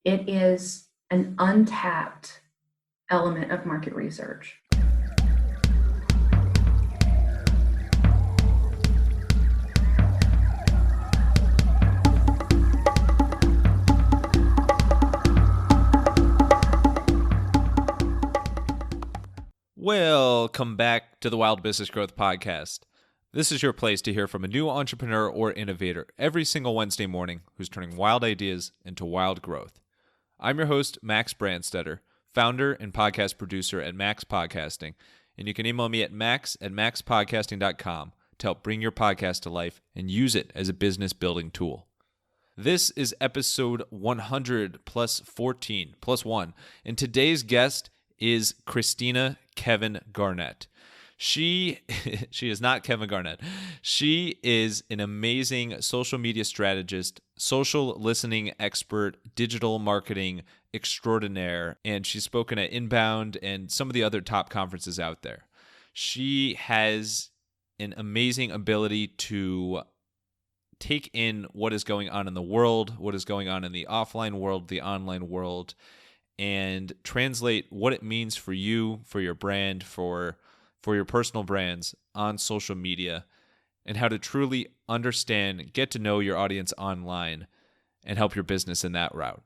It is an untapped element of market research. Welcome back to the Wild Business Growth Podcast. This is your place to hear from a new entrepreneur or innovator every single Wednesday morning who's turning wild ideas into wild growth. I'm your host, Max Branstetter, founder and podcast producer at Max Podcasting, and you can email me at max@maxpodcasting.com to help bring your podcast to life and use it as a business building tool. This is episode 100 plus 14 plus 1, and today's guest is Christina Kevin Garnett. She is not Kevin Garnett. She is an amazing social media strategist, social listening expert, digital marketing extraordinaire, and she's spoken at Inbound and some of the other top conferences out there. She has an amazing ability to take in what is going on in the world, what is going on in the offline world, the online world, and translate what it means for you, for your brand, for your personal brands on social media, and how to truly understand, get to know your audience online, and help your business in that route.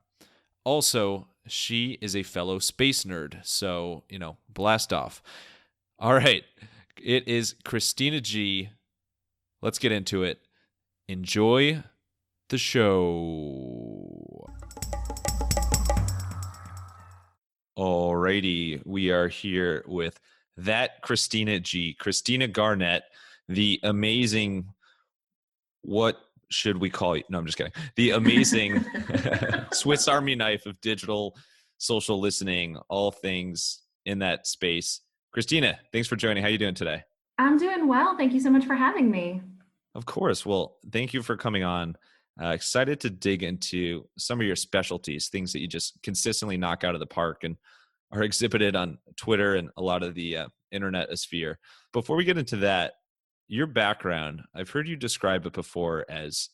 Also, she is a fellow space nerd, so, blast off. All right, it is Christina G. Let's get into it. Enjoy the show. Alrighty, we are here with that Christina G, Christina Garnett, the amazing, what should we call you? No, I'm just kidding. The amazing Swiss Army knife of digital social listening, all things in that space. Christina, thanks for joining. How are you doing today? I'm doing well. Thank you so much for having me. Of course. Well, thank you for coming on. Excited to dig into some of your specialties, things that you just consistently knock out of the park and are exhibited on Twitter and a lot of the internet sphere. Before we get into that, your background, I've heard you describe it before as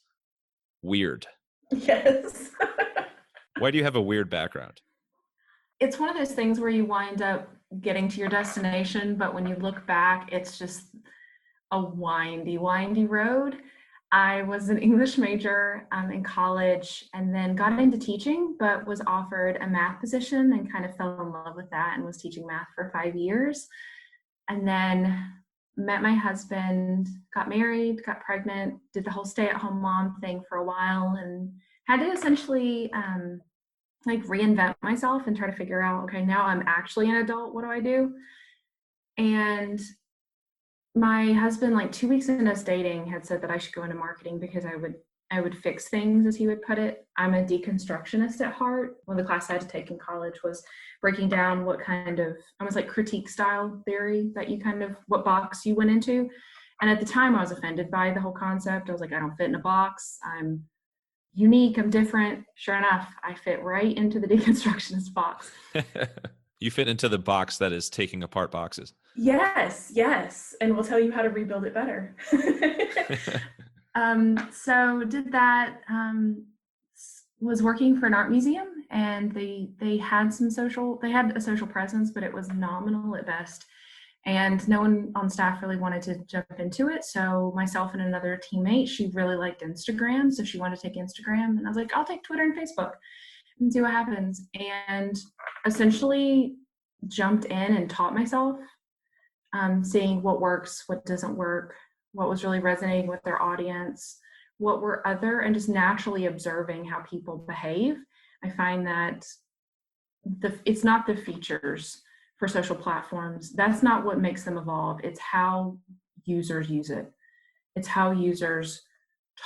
weird. Yes. Why do you have a weird background? It's one of those things where you wind up getting to your destination, but when you look back, it's just a windy road. I was an English major in college and then got into teaching, but was offered a math position and kind of fell in love with that and was teaching math for 5 years. And then met my husband, got married, got pregnant, did the whole stay-at-home mom thing for a while and had to essentially reinvent myself and try to figure out, okay, now I'm actually an adult. What do I do? And my husband, 2 weeks into us dating, had said that I should go into marketing because I would fix things, as he would put it. I'm a deconstructionist at heart. One of the classes I had to take in college was breaking down what kind of, almost like critique style theory that you what box you went into. And at the time I was offended by the whole concept. I was like, I don't fit in a box. I'm unique. I'm different. Sure enough, I fit right into the deconstructionist box. You fit into the box that is taking apart boxes. Yes. And we'll tell you how to rebuild it better. So did that, was working for an art museum, and they had a social presence, but it was nominal at best. And no one on staff really wanted to jump into it. So myself and another teammate, she really liked Instagram. So she wanted to take Instagram, and I was like, I'll take Twitter and Facebook and see what happens. And essentially jumped in and taught myself, seeing what works, what doesn't work, what was really resonating with their audience, what were other, and just naturally observing how people behave. I find that it's not the features for social platforms. That's not what makes them evolve. It's how users use it. It's how users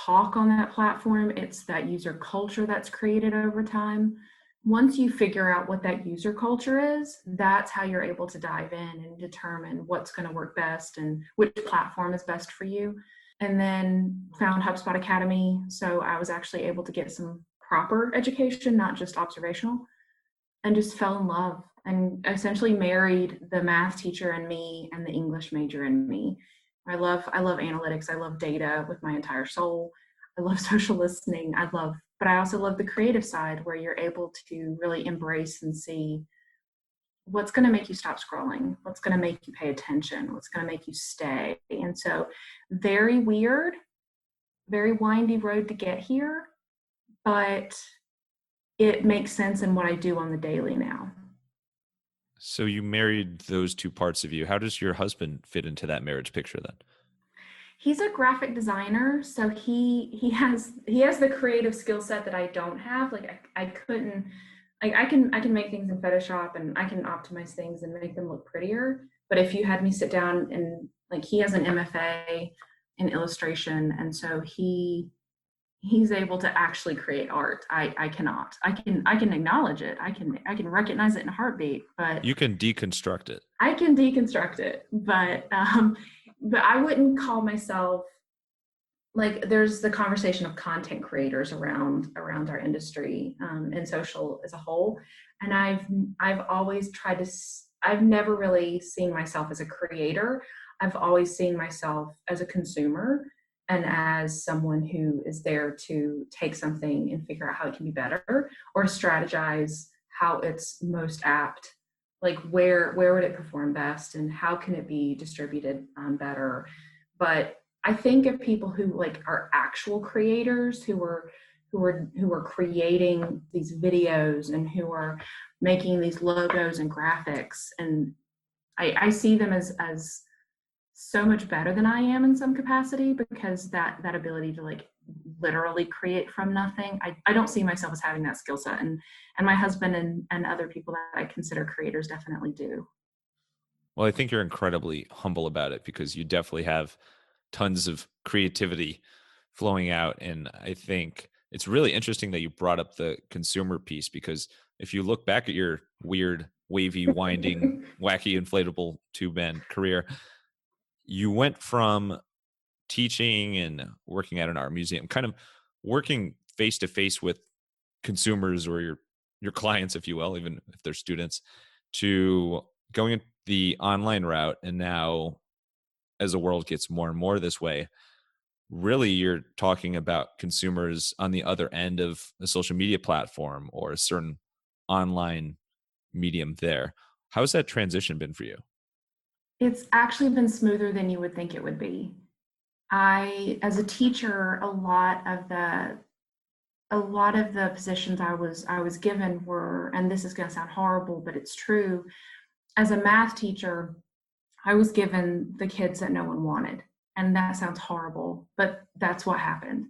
talk on that platform. It's that user culture that's created over time. Once you figure out what that user culture is, that's how you're able to dive in and determine what's going to work best and which platform is best for you. And then found HubSpot Academy. So I was actually able to get some proper education, not just observational, and just fell in love and essentially married the math teacher in me and the English major in me. I love analytics. I love data with my entire soul. I love social listening. I love but I also love the creative side where you're able to really embrace and see what's going to make you stop scrolling, what's going to make you pay attention, what's going to make you stay. And so very weird, very windy road to get here, but it makes sense in what I do on the daily now. So you married those two parts of you. How does your husband fit into that marriage picture then? He's a graphic designer, so he has the creative skill set that I don't have. Like I couldn't, like I can make things in Photoshop and I can optimize things and make them look prettier. But if you had me sit down and like he has an MFA in illustration, and so he's able to actually create art. I cannot. I can acknowledge it. I can recognize it in a heartbeat, but You can deconstruct it. I can deconstruct it. But I wouldn't call myself, like, there's the conversation of content creators around our industry and social as a whole, and I've always tried to. I've never really seen myself as a creator. I've always seen myself as a consumer and as someone who is there to take something and figure out how it can be better or strategize how it's most apt, like where would it perform best and how can it be distributed better. But I think of people who like are actual creators who are creating these videos and who are making these logos and graphics, and I see them as so much better than I am in some capacity, because that ability to like literally create from nothing, I don't see myself as having that skill set, and my husband and other people that I consider creators definitely do. Well, I think you're incredibly humble about it because you definitely have tons of creativity flowing out. And I think it's really interesting that you brought up the consumer piece, because if you look back at your weird, wavy, winding, wacky, inflatable tube band career, you went from teaching and working at an art museum, kind of working face to face with consumers or your clients, if you will, even if they're students, to going the online route. And now, as the world gets more and more this way, really you're talking about consumers on the other end of a social media platform or a certain online medium there. How's that transition been for you? It's actually been smoother than you would think it would be. As a teacher, a lot of the positions I was given were, and this is going to sound horrible, but it's true. As a math teacher, I was given the kids that no one wanted, and that sounds horrible, but that's what happened.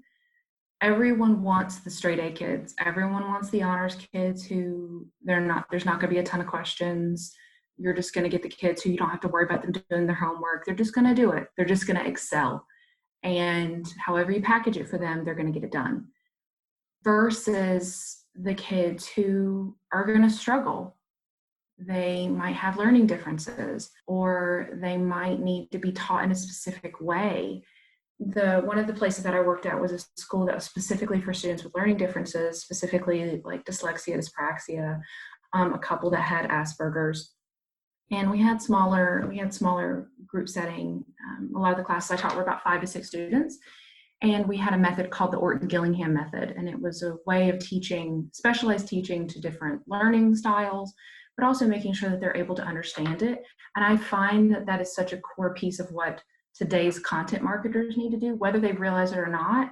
Everyone wants the straight A kids. Everyone wants the honors kids who there's not going to be a ton of questions. You're just going to get the kids who you don't have to worry about them doing their homework. They're just going to do it. They're just going to excel. And however you package it for them, they're going to get it done. Versus the kids who are going to struggle. They might have learning differences, or they might need to be taught in a specific way. One of the places that I worked at was a school that was specifically for students with learning differences, specifically like dyslexia, dyspraxia, a couple that had Asperger's. And we had smaller group setting. A lot of the classes I taught were about 5 to 6 students. And we had a method called the orton-gillingham method. And it was a way of teaching, specialized teaching to different learning styles, but also making sure that they're able to understand it. And I find that that is such a core piece of what today's content marketers need to do, whether they realize it or not.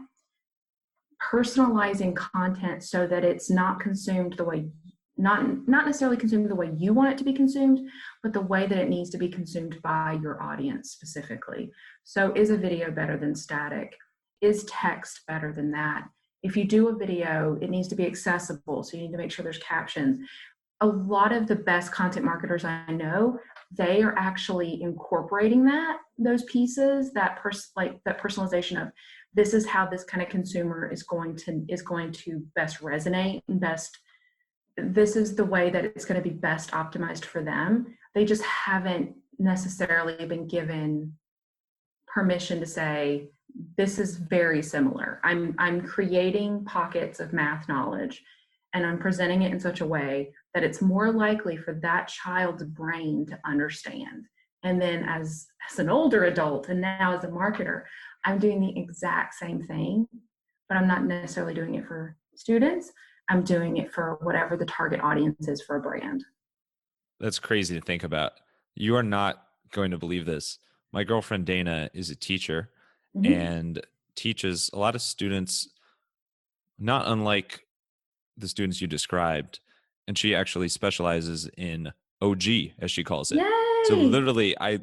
Personalizing content so that it's not consumed the way, not necessarily consumed the way you want it to be consumed, but the way that it needs to be consumed by your audience specifically. So is a video better than static? Is text better than that? If you do a video, it needs to be accessible, so you need to make sure there's captions. A lot of the best content marketers I know, they are actually incorporating those pieces, that personalization of this is how this kind of consumer is going to best resonate and this is the way that it's going to be best optimized for them. They just haven't necessarily been given permission to say, this is very similar. I'm creating pockets of math knowledge and I'm presenting it in such a way that it's more likely for that child's brain to understand. And then as an older adult and now as a marketer, I'm doing the exact same thing, but I'm not necessarily doing it for students. I'm doing it for whatever the target audience is for a brand. That's crazy to think about. You are not going to believe this. My girlfriend Dana is a teacher Mm-hmm. and teaches a lot of students, not unlike the students you described. And she actually specializes in OG, as she calls it. So Yay! literally, I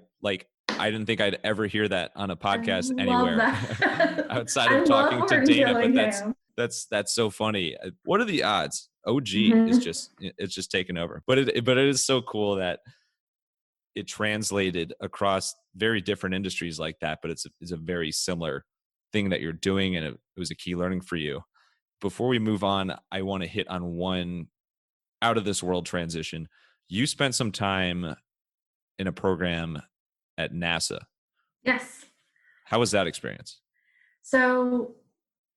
didn't think I'd ever hear that on a I podcast love anywhere that. outside I of love talking to Dana. But orton-gillingham. that's so funny. What are the odds? OG is Mm-hmm. just it's just taken over. But it is so cool that it translated across very different industries like that. But it's a very similar thing that you're doing, and it was a key learning for you. Before we move on, I want to hit on one out of this world transition. You spent some time in a program at NASA. Yes. How was that experience? So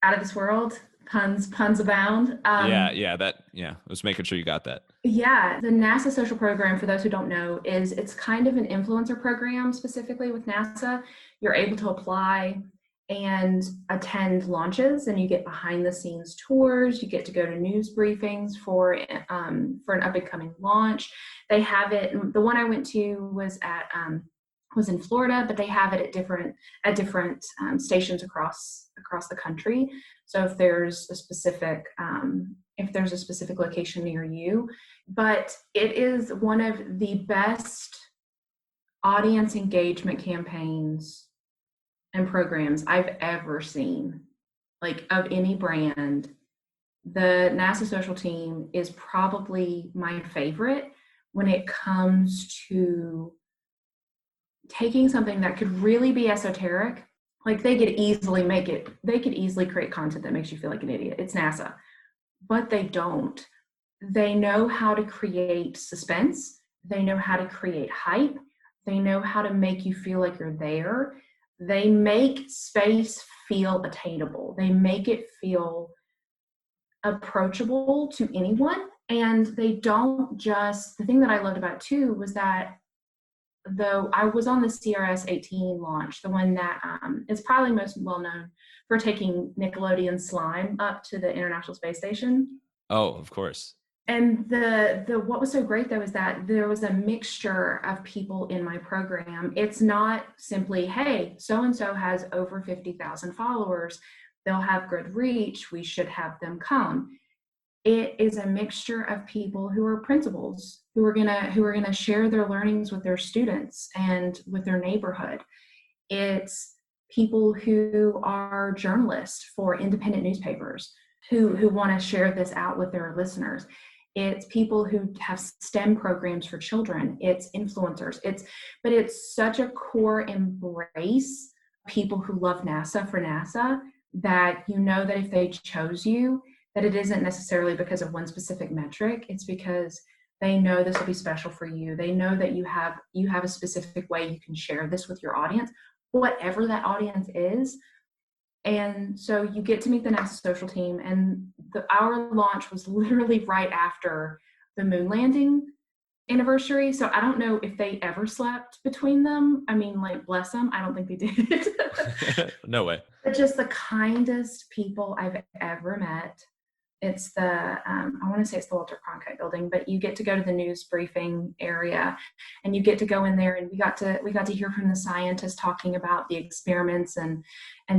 out of this world, puns abound. I was making sure you got that. Yeah, the NASA social program, for those who don't know, it's kind of an influencer program specifically with NASA. You're able to apply and attend launches, and you get behind the scenes tours. You get to go to news briefings for an up and coming launch. They have it. The one I went to was in Florida, but they have it at different stations across the country. So if there's a specific location near you, but it is one of the best audience engagement campaigns and programs I've ever seen, like of any brand. The NASA social team is probably my favorite when it comes to taking something that could really be esoteric. Like they could easily create content that makes you feel like an idiot. It's NASA, but they don't. They know how to create suspense. They know how to create hype. They know how to make you feel like you're there. They make space feel attainable. They make it feel approachable to anyone. And they don't just, the thing that I loved about it too was that though I was on the CRS-18 launch, the one that is probably most well known for taking Nickelodeon slime up to the International Space Station. Oh, of course. And the what was so great though is that there was a mixture of people in my program. It's not simply, hey, so and so has over 50,000 followers, they'll have good reach, we should have them come. It is a mixture of people who are principals who are gonna share their learnings with their students and with their neighborhood. It's people who are journalists for independent newspapers who want to share this out with their listeners. It's people who have STEM programs for children. It's influencers. But it's such a core embrace people who love NASA for NASA that you know that if they chose you, that it isn't necessarily because of one specific metric. It's because they know this will be special for you. They know that you have a specific way you can share this with your audience, whatever that audience is. And so you get to meet the NASA social team, and our launch was literally right after the moon landing anniversary. So I don't know if they ever slept between them. I mean, like, bless them. I don't think they did. No way. But just the kindest people I've ever met. It's I want to say it's the Walter Cronkite building, but you get to go to the news briefing area and you get to go in there, and we got to hear from the scientists talking about the experiments and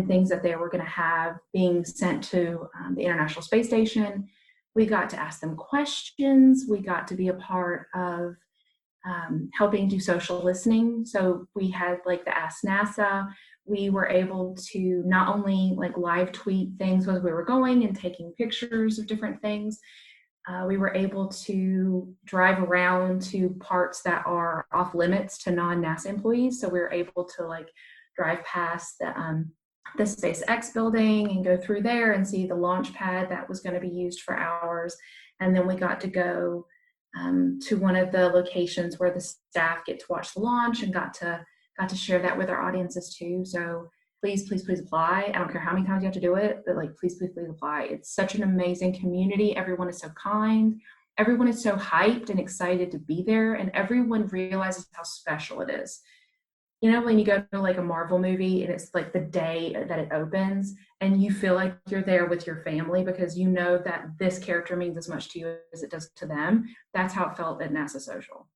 things that they were going to have being sent to the International Space Station. We got to ask them questions. We got to be a part of helping do social listening. So we had like the Ask NASA. We were able to not only like live tweet things as we were going and taking pictures of different things. We were able to drive around to parts that are off limits to non-NASA employees. So we were able to like drive past the SpaceX building and go through there and see the launch pad that was going to be used for hours. And then we got to go to one of the locations where the staff get to watch the launch and got to share that with our audiences too. So please apply. I don't care how many times you have to do it, but like, please apply. It's such an amazing community. Everyone is so kind. Everyone is so hyped and excited to be there. And everyone realizes how special it is. You know, when you go to like a Marvel movie and it's like the day that it opens and you feel like you're there with your family because you know that this character means as much to you as it does to them. That's how it felt at NASA Social.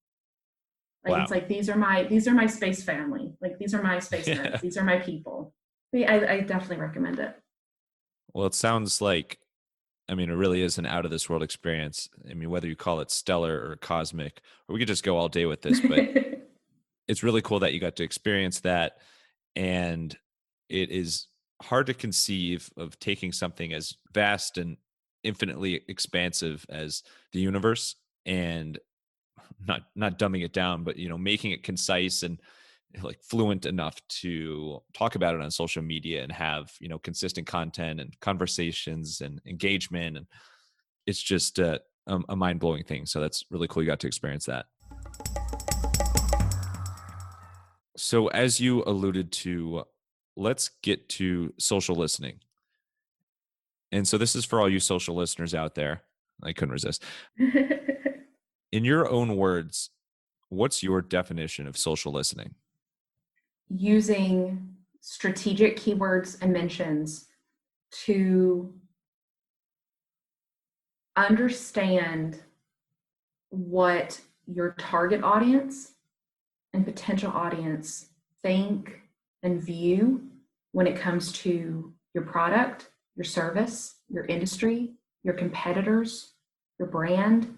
Like Wow. it's like these are my space family. Like these are my space Yeah. nerds. These are my people. I definitely recommend it. Well, it sounds like, I mean, it really is an out of this world experience. I mean, whether you call it stellar or cosmic, or we could just go all day with this, but it's really cool that you got to experience that. And it is hard to conceive of taking something as vast and infinitely expansive as the universe and not dumbing it down, but making it concise and like fluent enough to talk about it on social media and have consistent content and conversations and engagement. And it's just a mind-blowing thing. So that's really cool you got to experience that. So as you alluded to, let's get to social listening. And so this is for all you social listeners out there. I couldn't resist. In your own words, what's your definition of social listening? Using strategic keywords and mentions to understand what your target audience and potential audience think and view when it comes to your product, your service, your industry, your competitors, your brand,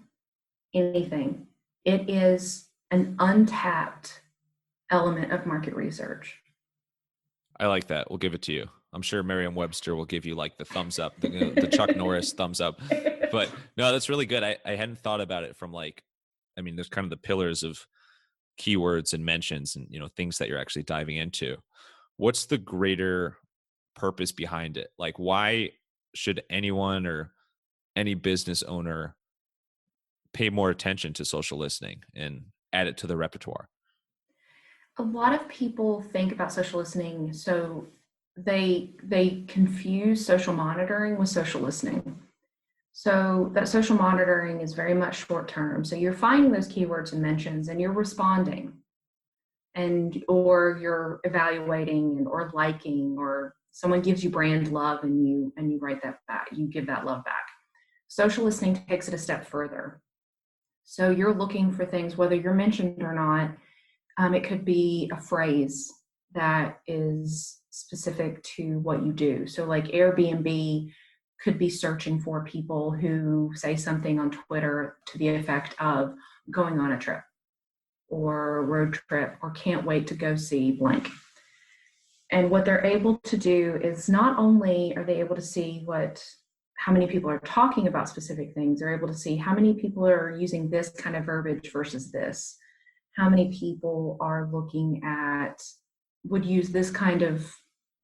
anything. It is an untapped element of market research. I like that. We'll give it to you. I'm sure Merriam-Webster will give you like the thumbs up, the Chuck Norris thumbs up. But no, that's really good. I hadn't thought about it from like, I mean, there's kind of the pillars of keywords and mentions and things that you're actually diving into. What's the greater purpose behind it? Like, why should anyone or any business owner pay more attention to social listening and add it to the repertoire? A lot of people think about social listening, so they confuse social monitoring with social listening. So that social monitoring is very much short term. So you're finding those keywords and mentions and you're responding and or you're evaluating and or liking, or someone gives you brand love and you write that back, you give that love back. Social listening takes it a step further. So you're looking for things, whether you're mentioned or not. It could be a phrase that is specific to what you do. So like Airbnb could be searching for people who say something on Twitter to the effect of going on a trip or road trip or can't wait to go see blank. And what they're able to do is not only are they able to see how many people are talking about specific things, they're able to see how many people are using this kind of verbiage versus this. How many people are would use this kind of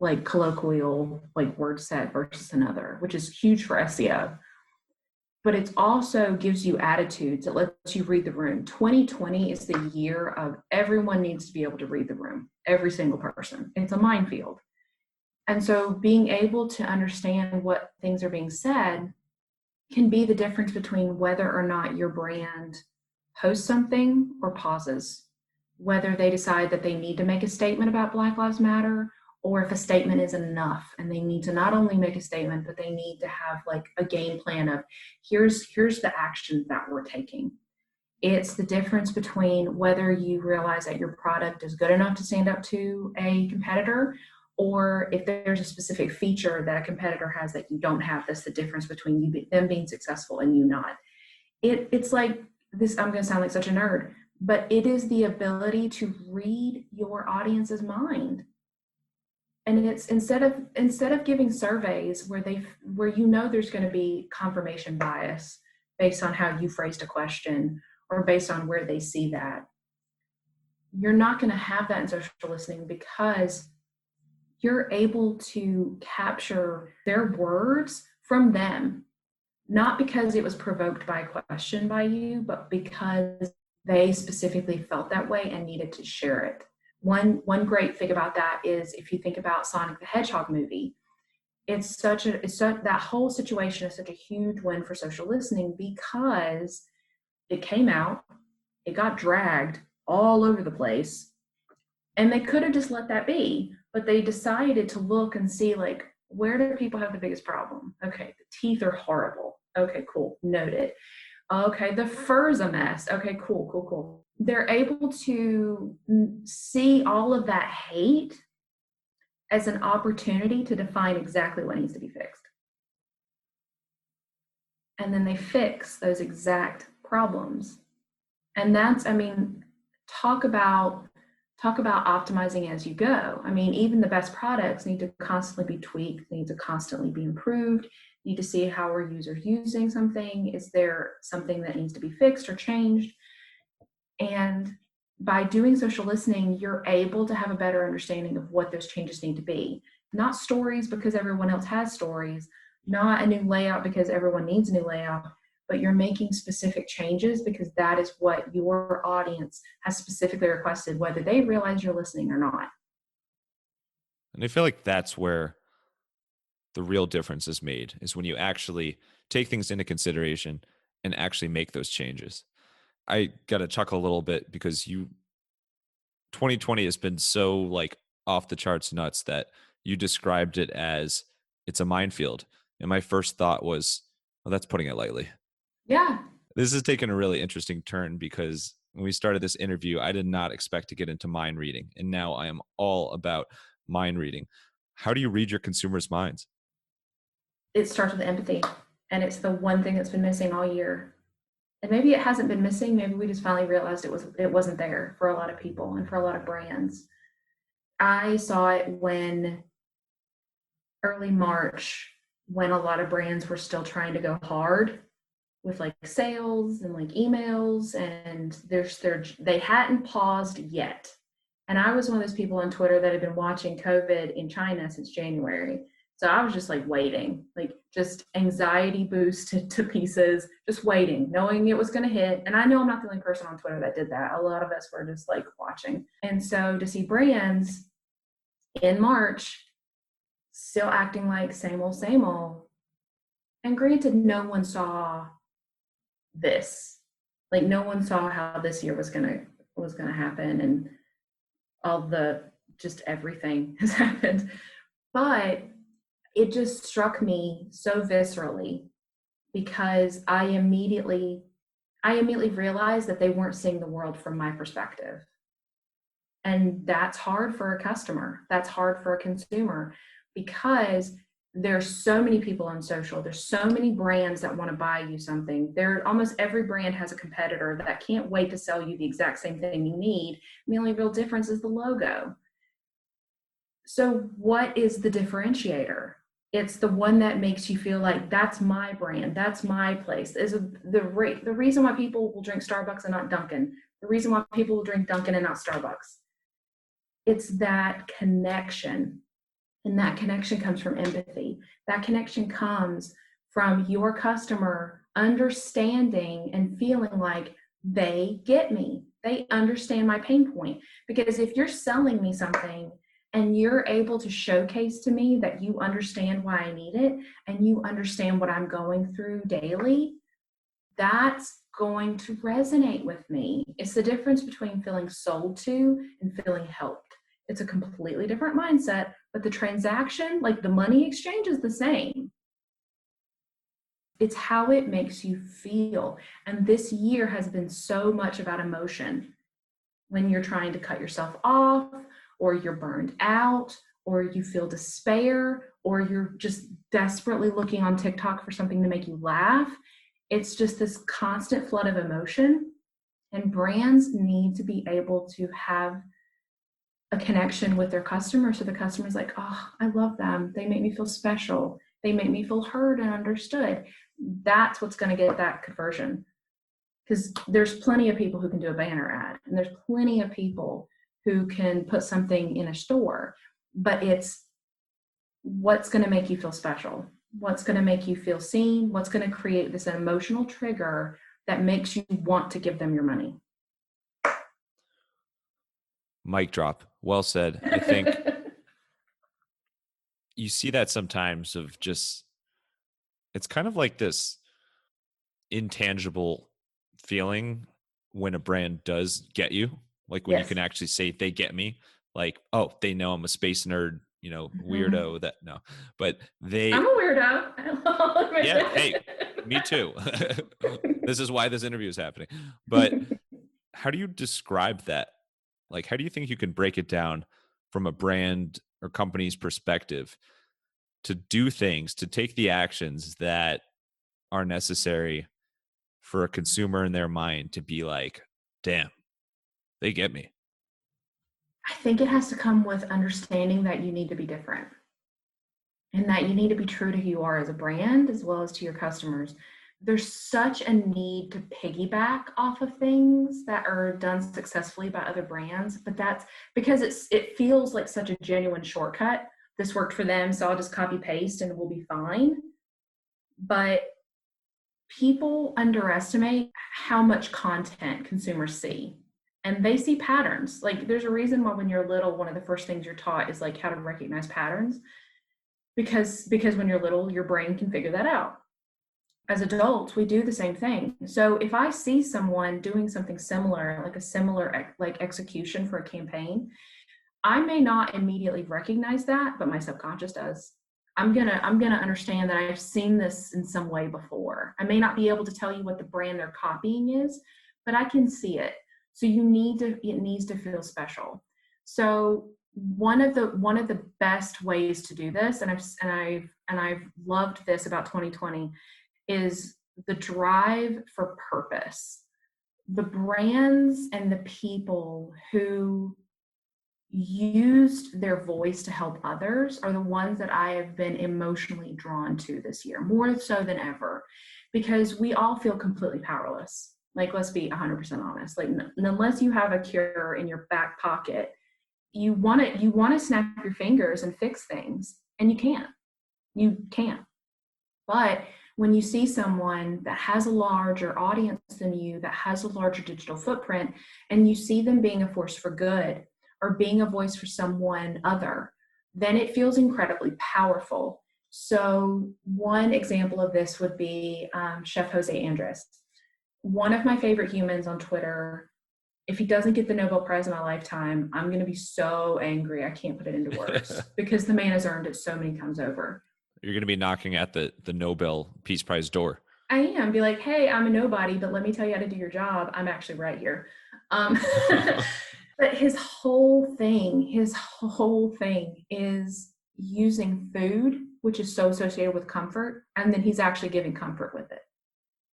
like colloquial like word set versus another, which is huge for SEO. But it also gives you attitudes. It lets you read the room. 2020 is the year of everyone needs to be able to read the room, every single person. It's a minefield. And so being able to understand what things are being said can be the difference between whether or not your brand posts something or pauses, whether they decide that they need to make a statement about Black Lives Matter, or if a statement is enough and they need to not only make a statement, but they need to have like a game plan of here's the actions that we're taking. It's the difference between whether you realize that your product is good enough to stand up to a competitor, or if there's a specific feature that a competitor has that you don't have. That's the difference between them being successful and you not. It's like this, I'm going to sound like such a nerd, but it is the ability to read your audience's mind. And it's instead of giving surveys where there's going to be confirmation bias based on how you phrased a question or based on where they see that. You're not going to have that in social listening because you're able to capture their words from them, not because it was provoked by a question by you, but because they specifically felt that way and needed to share it. One great thing about that is if you think about Sonic the Hedgehog movie, that whole situation is such a huge win for social listening because it came out, it got dragged all over the place, And they could have just let that be, but they decided to look and see, like, where do people have the biggest problem? Okay, the teeth are horrible. Okay, cool. Noted. Okay, the fur's a mess. Okay, cool, cool, cool. They're able to see all of that hate as an opportunity to define exactly what needs to be fixed. And then they fix those exact problems. And that's, I mean, talk about optimizing as you go. I mean, even the best products need to constantly be tweaked, need to constantly be improved, need to see how are users using something. Is there something that needs to be fixed or changed? And by doing social listening, you're able to have a better understanding of what those changes need to be. Not stories because everyone else has stories, not a new layout because everyone needs a new layout, but you're making specific changes because that is what your audience has specifically requested, whether they realize you're listening or not. And I feel like that's where the real difference is made, is when you actually take things into consideration and actually make those changes. I got to chuckle a little bit because 2020 has been so like off the charts nuts that you described it as it's a minefield. And my first thought was, well, that's putting it lightly. Yeah. This has taken a really interesting turn because when we started this interview, I did not expect to get into mind reading. And now I am all about mind reading. How do you read your consumers' minds? It starts with empathy, and it's the one thing that's been missing all year. And maybe it hasn't been missing, maybe we just finally realized it wasn't there for a lot of people and for a lot of brands. I saw it when early March, when a lot of brands were still trying to go hard with like sales and like emails, and they hadn't paused yet. And I was one of those people on Twitter that had been watching COVID in China since January. So I was just like waiting, like just anxiety boosted to pieces, just waiting, knowing it was going to hit. And I know I'm not the only person on Twitter that did that. A lot of us were just like watching. And so to see brands in March still acting like same old, same old. And granted, no one saw this. Like no one saw how this year was gonna happen, and all the just everything has happened. But it just struck me so viscerally because I immediately realized that they weren't seeing the world from my perspective. And that's hard for a customer. That's hard for a consumer because there's so many people on social. There's so many brands that want to buy you something. Almost every brand has a competitor that can't wait to sell you the exact same thing you need. And the only real difference is the logo. So what is the differentiator? It's the one that makes you feel like that's my brand, that's my place. The reason why people will drink Starbucks and not Dunkin', the reason why people will drink Dunkin' and not Starbucks. It's that connection. And that connection comes from empathy. That connection comes from your customer understanding and feeling like they get me. They understand my pain point. Because if you're selling me something and you're able to showcase to me that you understand why I need it and you understand what I'm going through daily, that's going to resonate with me. It's the difference between feeling sold to and feeling helped. It's a completely different mindset, but the transaction, like the money exchange, is the same. It's how it makes you feel. And this year has been so much about emotion. When you're trying to cut yourself off, or you're burned out, or you feel despair, or you're just desperately looking on TikTok for something to make you laugh. It's just this constant flood of emotion. And brands need to be able to have a connection with their customer. So the customer's like, oh, I love them. They make me feel special. They make me feel heard and understood. That's what's going to get that conversion. Because there's plenty of people who can do a banner ad, and there's plenty of people who can put something in a store, but it's what's going to make you feel special, what's going to make you feel seen, what's going to create this emotional trigger that makes you want to give them your money. Mic drop. Well said. I think you see that sometimes of just, it's kind of like this intangible feeling when a brand does get you, like when you Yes. can actually say they get me. like, oh, they know I'm a space nerd, Mhm. weirdo that no, but they, I'm a weirdo. I'll admit yeah, hey, me it. too. This is why this interview is happening. But how do you describe that? Like, how do you think you can break it down from a brand or company's perspective to do things, to take the actions that are necessary for a consumer in their mind to be like, damn, they get me. I think it has to come with understanding that you need to be different and that you need to be true to who you are as a brand as well as to your customers. There's such a need to piggyback off of things that are done successfully by other brands, but that's because it feels like such a genuine shortcut. This worked for them, so I'll just copy paste and we'll be fine. But people underestimate how much content consumers see, and they see patterns. Like, there's a reason why when you're little, one of the first things you're taught is like how to recognize patterns, because when you're little, your brain can figure that out. As adults, we do the same thing. So if I see someone doing something similar, like a similar like execution for a campaign, I may not immediately recognize that, but my subconscious does. I'm gonna understand that I've seen this in some way before. I may not be able to tell you what the brand they're copying is, but I can see it. So it needs to feel special. So one of the best ways to do this, and I've loved this about 2020, is the drive for purpose. The brands and the people who used their voice to help others are the ones that I have been emotionally drawn to this year, more so than ever, because we all feel completely powerless. Like, let's be 100% honest. Like, unless you have a cure in your back pocket, you want to snap your fingers and fix things, and you can't. You can't. But when you see someone that has a larger audience than you, that has a larger digital footprint, and you see them being a force for good or being a voice for someone other, then it feels incredibly powerful. So one example of this would be Chef Jose Andres, one of my favorite humans on Twitter. If he doesn't get the Nobel Prize in my lifetime, I'm going to be so angry I can't put it into words because the man has earned it so many times over. You're going to be knocking at the Nobel Peace Prize door. I am. Be like, hey, I'm a nobody, but let me tell you how to do your job. I'm actually right here. Um, but his whole thing is using food, which is so associated with comfort, and then he's actually giving comfort with it.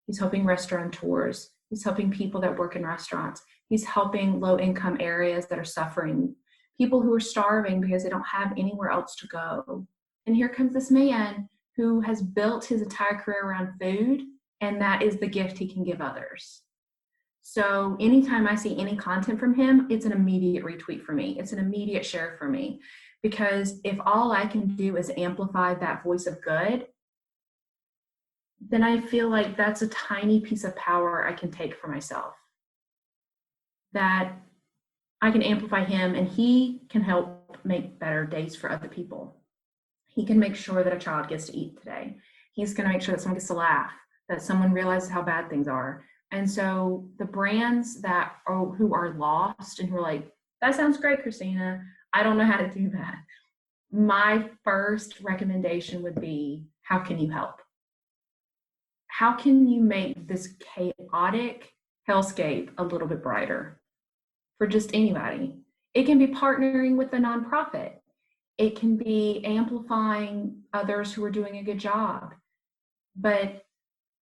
He's helping restaurateurs. He's helping people that work in restaurants. He's helping low-income areas that are suffering, people who are starving because they don't have anywhere else to go. And here comes this man who has built his entire career around food, and that is the gift he can give others. So anytime I see any content from him, it's an immediate retweet for me. It's an immediate share for me. Because if all I can do is amplify that voice of good, then I feel like that's a tiny piece of power I can take for myself. That I can amplify him and he can help make better days for other people. He can make sure that a child gets to eat today. He's going to make sure that someone gets to laugh, that someone realizes how bad things are. And so the brands who are lost and who are like, that sounds great, Christina, I don't know how to do that. My first recommendation would be, how can you help? How can you make this chaotic hellscape a little bit brighter for just anybody? It can be partnering with a nonprofit. It can be amplifying others who are doing a good job. But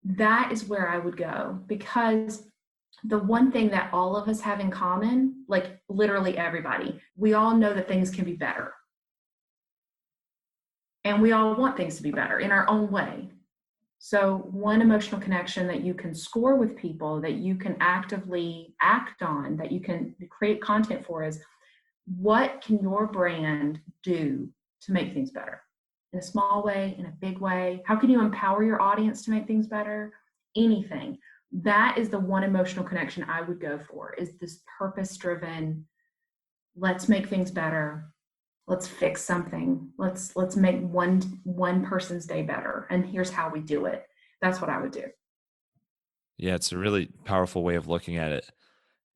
that is where I would go, because the one thing that all of us have in common, like literally everybody, we all know that things can be better. And we all want things to be better in our own way. So one emotional connection that you can score with people, that you can actively act on, that you can create content for, is what can your brand do to make things better? In a small way, in a big way? How can you empower your audience to make things better? Anything. That is the one emotional connection I would go for, is this purpose-driven, let's make things better. Let's fix something. Let's make one person's day better. And here's how we do it. That's what I would do. Yeah, it's a really powerful way of looking at it.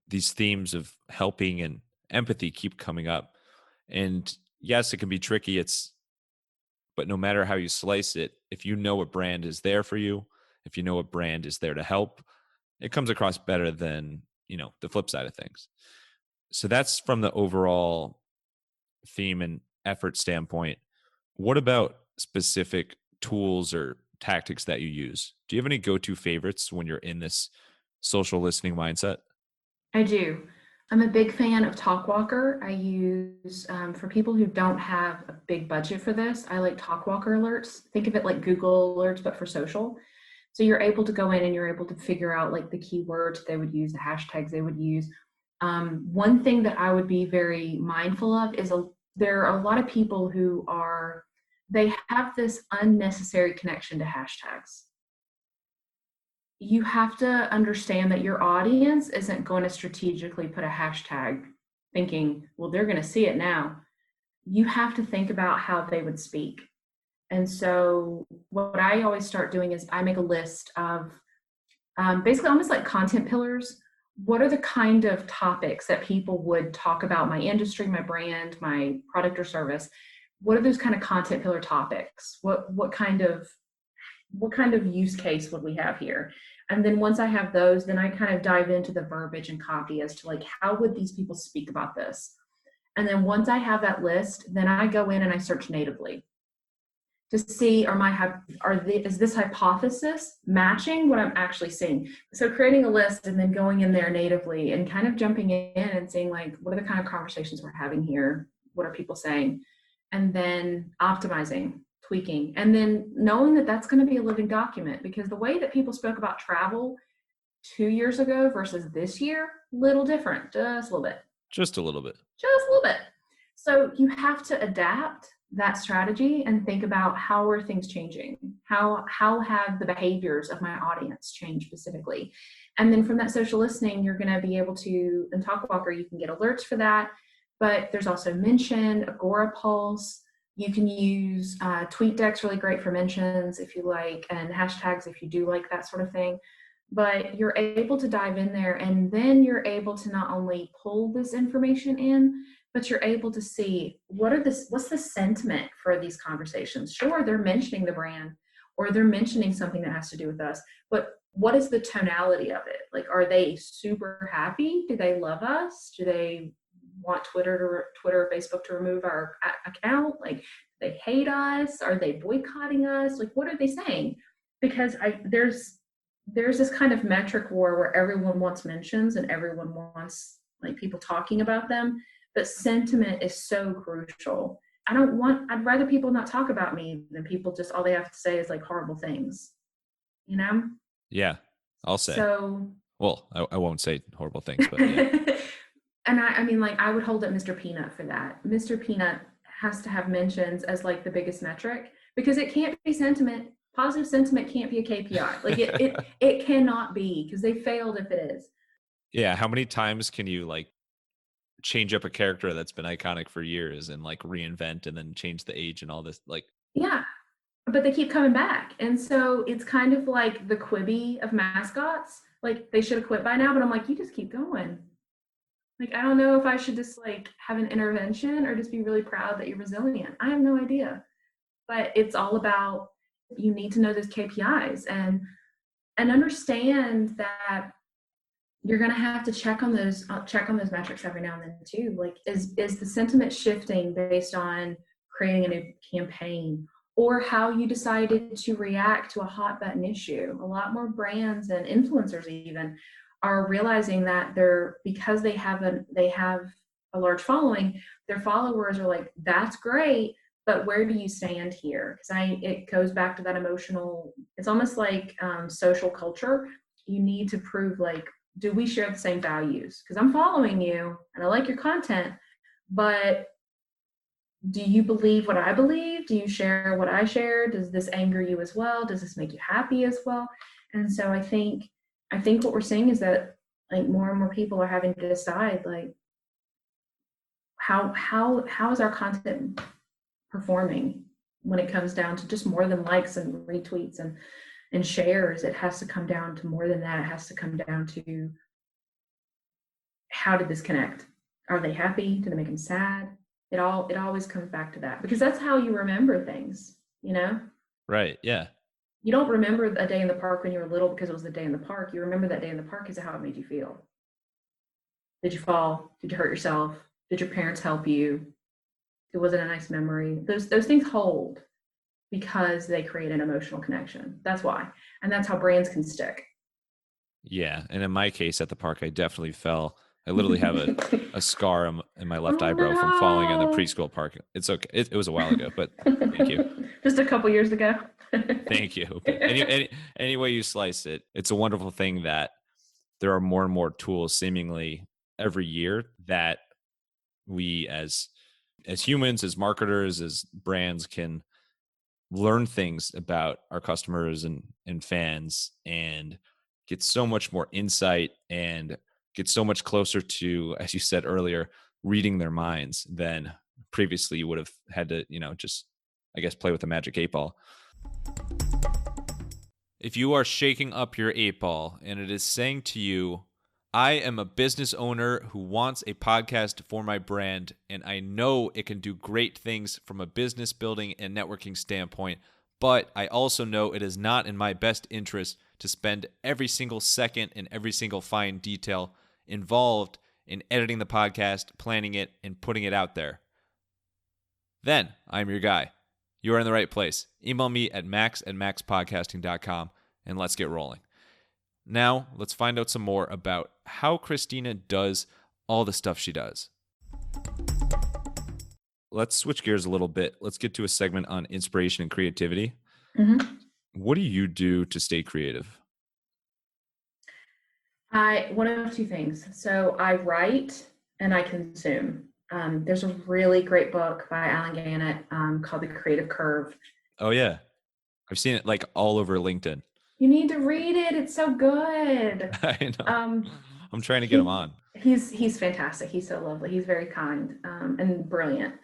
These themes of helping and empathy keep coming up. And yes, it can be tricky. But no matter how you slice it, if you know a brand is there for you, if you know a brand is there to help, it comes across better than, the flip side of things. So that's from the overall theme and effort standpoint. What about specific tools or tactics that you use? Do you have any go-to favorites when you're in this social listening mindset? I do. I'm a big fan of TalkWalker. I use, for people who don't have a big budget for this, I like TalkWalker alerts. Think of it like Google alerts, but for social. So you're able to go in and you're able to figure out like the keywords they would use, the hashtags they would use. One thing that I would be very mindful of is there are a lot of people who they have this unnecessary connection to hashtags. You have to understand that your audience isn't going to strategically put a hashtag thinking, well, they're going to see it now. You have to think about how they would speak. And so what I always start doing is I make a list of basically almost like content pillars. What are the kind of topics that people would talk about my industry, my brand, my product or service? What are those kind of content pillar topics? What kind of use case would we have here? And then once I have those, then I kind of dive into the verbiage and copy as to like, how would these people speak about this? And then once I have that list, then I go in and I search natively to see, is this hypothesis matching what I'm actually seeing? So creating a list and then going in there natively and kind of jumping in and seeing like, what are the kind of conversations we're having here? What are people saying? And then optimizing, tweaking, and then knowing that that's going to be a living document, because the way that people spoke about travel 2 years ago versus this year, little different, just a little bit. Just a little bit. Just a little bit. So you have to adapt that strategy and think about how are things changing? How have the behaviors of my audience changed specifically? And then from that social listening, you're going to be able to, in TalkWalker, you can get alerts for that. But there's also Mention, Agora Pulse. You can use TweetDeck's really great for mentions if you like, and hashtags if you do like that sort of thing. But you're able to dive in there, and then you're able to not only pull this information in, but you're able to see what's the sentiment for these conversations. Sure, they're mentioning the brand or they're mentioning something that has to do with us, but what is the tonality of it? Like, are they super happy? Do they love us? Do they want Twitter or Facebook to remove our account? Like, they hate us? Are they boycotting us? Like, what are they saying? Because there's this kind of metric war where everyone wants mentions and everyone wants like people talking about them, but sentiment is so crucial. I'd rather people not talk about me than people just, all they have to say is like horrible things, you know? Yeah, I'll say. So, well, I won't say horrible things, but yeah. And I mean, like, I would hold up Mr. Peanut for that. Mr. Peanut has to have mentions as like the biggest metric, because it can't be sentiment. Positive sentiment can't be a KPI. Like it cannot be, because they failed if it is. Yeah. How many times can you like change up a character that's been iconic for years and like reinvent and then change the age and all this? Like, yeah, but they keep coming back. And so it's kind of like the Quibi of mascots. Like, they should have quit by now, but I'm like, you just keep going. Like, I don't know if I should just like have an intervention or just be really proud that you're resilient. I have no idea. But it's all about, you need to know those KPIs and understand that you're going to have to check on those metrics every now and then too. Like, is the sentiment shifting based on creating a new campaign, or how you decided to react to a hot button issue? A lot more brands and influencers even are realizing that because they have a large following, their followers are like, that's great, but where do you stand here? Because it goes back to that emotional, it's almost like social culture. You need to prove, like, do we share the same values? Because I'm following you and I like your content, but do you believe what I believe? Do you share what I share? Does this anger you as well? Does this make you happy as well? And so I think what we're seeing is that like more and more people are having to decide, like, how is our content performing when it comes down to just more than likes and retweets and shares. It has to come down to more than that. It has to come down to, how did this connect? Are they happy? Did it make them sad? It always comes back to that, because that's how you remember things, you know? Right. Yeah. You don't remember a day in the park when you were little because it was the day in the park. You remember that day in the park because of how it made you feel. Did you fall? Did you hurt yourself? Did your parents help you? It wasn't a nice memory. Those things hold because they create an emotional connection. That's why. And that's how brands can stick. Yeah. And in my case at the park, I definitely fell. I literally have a scar in my left eyebrow from falling in the preschool park. It's okay. It was a while ago, but thank you. Just a couple years ago. Thank you. But any way you slice it, it's a wonderful thing that there are more and more tools seemingly every year that we as humans, as marketers, as brands can learn things about our customers and fans and get so much more insight and get so much closer to, as you said earlier, reading their minds than previously you would have had to, just, I guess, play with a magic 8-ball. If you are shaking up your 8-ball and it is saying to you, I am a business owner who wants a podcast for my brand, and I know it can do great things from a business building and networking standpoint, but I also know it is not in my best interest to spend every single second and every single fine detail involved in editing the podcast, planning it, and putting it out there, then I'm your guy. You are in the right place. Email me at max@maxpodcasting.com and let's get rolling. Now, let's find out some more about how Christina does all the stuff she does. Let's switch gears a little bit. Let's get to a segment on inspiration and creativity. Mm-hmm. What do you do to stay creative? One of two things. So I write and I consume. There's a really great book by Garnett called The Creative Curve. Oh, yeah. I've seen it like all over LinkedIn. You need to read it. It's so good. I know. I'm trying to get him on. He's fantastic. He's so lovely. He's very kind and brilliant.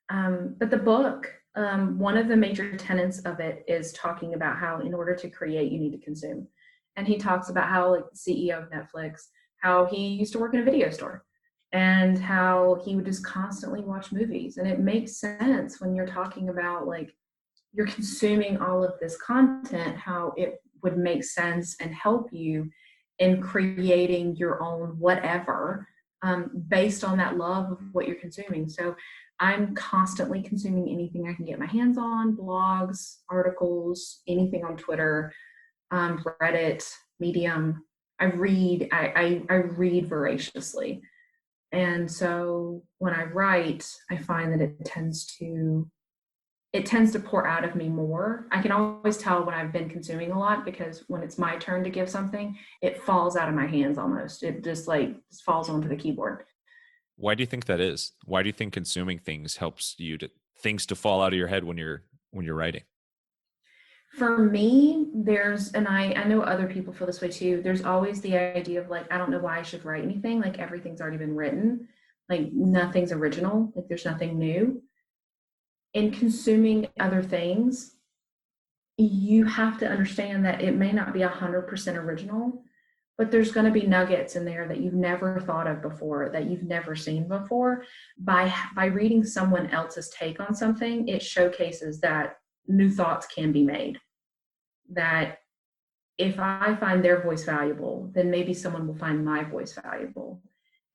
But the book, one of the major tenets of it is talking about how in order to create, you need to consume. And he talks about how, like, the CEO of Netflix, how he used to work in a video store and how he would just constantly watch movies. And it makes sense when you're talking about, like, you're consuming all of this content, how it would make sense and help you in creating your own whatever based on that love of what you're consuming. So I'm constantly consuming anything I can get my hands on, blogs, articles, anything on Twitter, Reddit, Medium. I read voraciously. And so when I write, I find that it tends to pour out of me more. I can always tell when I've been consuming a lot, because when it's my turn to give something, it falls out of my hands almost. It just falls onto the keyboard. Why do you think that is? Why do you think consuming things helps you to things to fall out of your head when you're writing? For me, and I know other people feel this way too. There's always the idea of, like, I don't know why I should write anything. Like, everything's already been written. Like, nothing's original. Like, there's nothing new. In consuming other things, you have to understand that it may not be 100% original, but there's going to be nuggets in there that you've never thought of before, that you've never seen before. By reading someone else's take on something, it showcases that new thoughts can be made. That if I find their voice valuable, then maybe someone will find my voice valuable.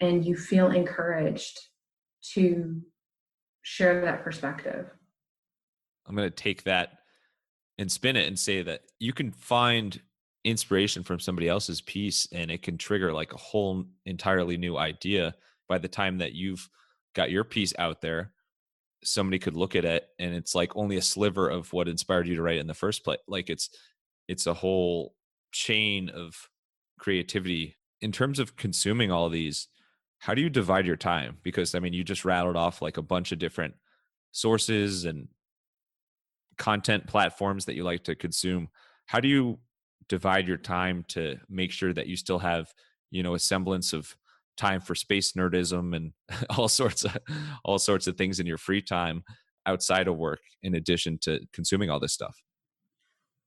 And you feel encouraged to share that perspective. I'm going to take that and spin it and say that you can find inspiration from somebody else's piece and it can trigger like a whole entirely new idea. By the time that you've got your piece out there, somebody could look at it and it's like only a sliver of what inspired you to write in the first place. Like it's a whole chain of creativity. In terms of consuming all of these, how do you divide your time? Because I mean, you just rattled off like a bunch of different sources and content platforms that you like to consume. How do you divide your time to make sure that you still have, a semblance of time for space nerdism and all sorts of things in your free time outside of work, in addition to consuming all this stuff?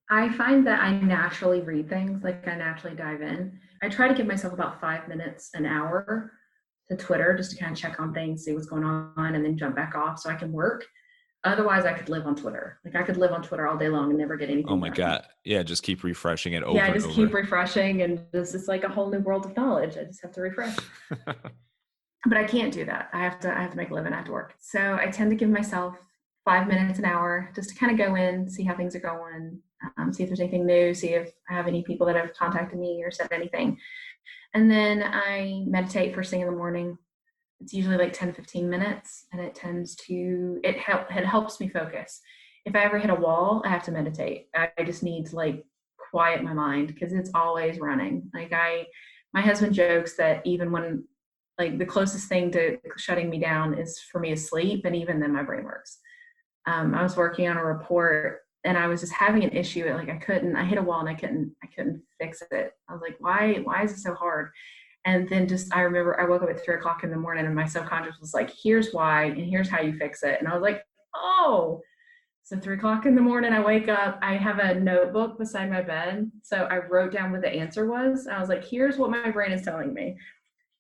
I find that I naturally read things, like I naturally dive in. I try to give myself about 5 minutes an hour to Twitter just to kind of check on things, see what's going on, and then jump back off so I can work. Otherwise, I could live on Twitter. Like I could live on Twitter all day long and never get anything Oh my done. God. Yeah, just keep refreshing it over Yeah, I and just over. keep refreshing, and it's like a whole new world of knowledge. I just have to refresh. But I can't do that. I have to make a living. I have to work. So I tend to give myself 5 minutes, an hour, just to kind of go in, see how things are going, see if there's anything new, see if I have any people that have contacted me or said anything. And then I meditate first thing in the morning. It's usually like 10, 15 minutes, and it helps me focus. If I ever hit a wall, I have to meditate. I just need to like quiet my mind because it's always running. Like my husband jokes that even when like the closest thing to shutting me down is for me to sleep, and even then my brain works. I was working on a report and I was just having an issue. Like I hit a wall and I couldn't fix it. I was like, why is it so hard? And then I remember I woke up at 3:00 in the morning and my subconscious was like, here's why, and here's how you fix it. And I was like, oh, so 3:00 in the morning, I wake up, I have a notebook beside my bed. So I wrote down what the answer was. I was like, here's what my brain is telling me,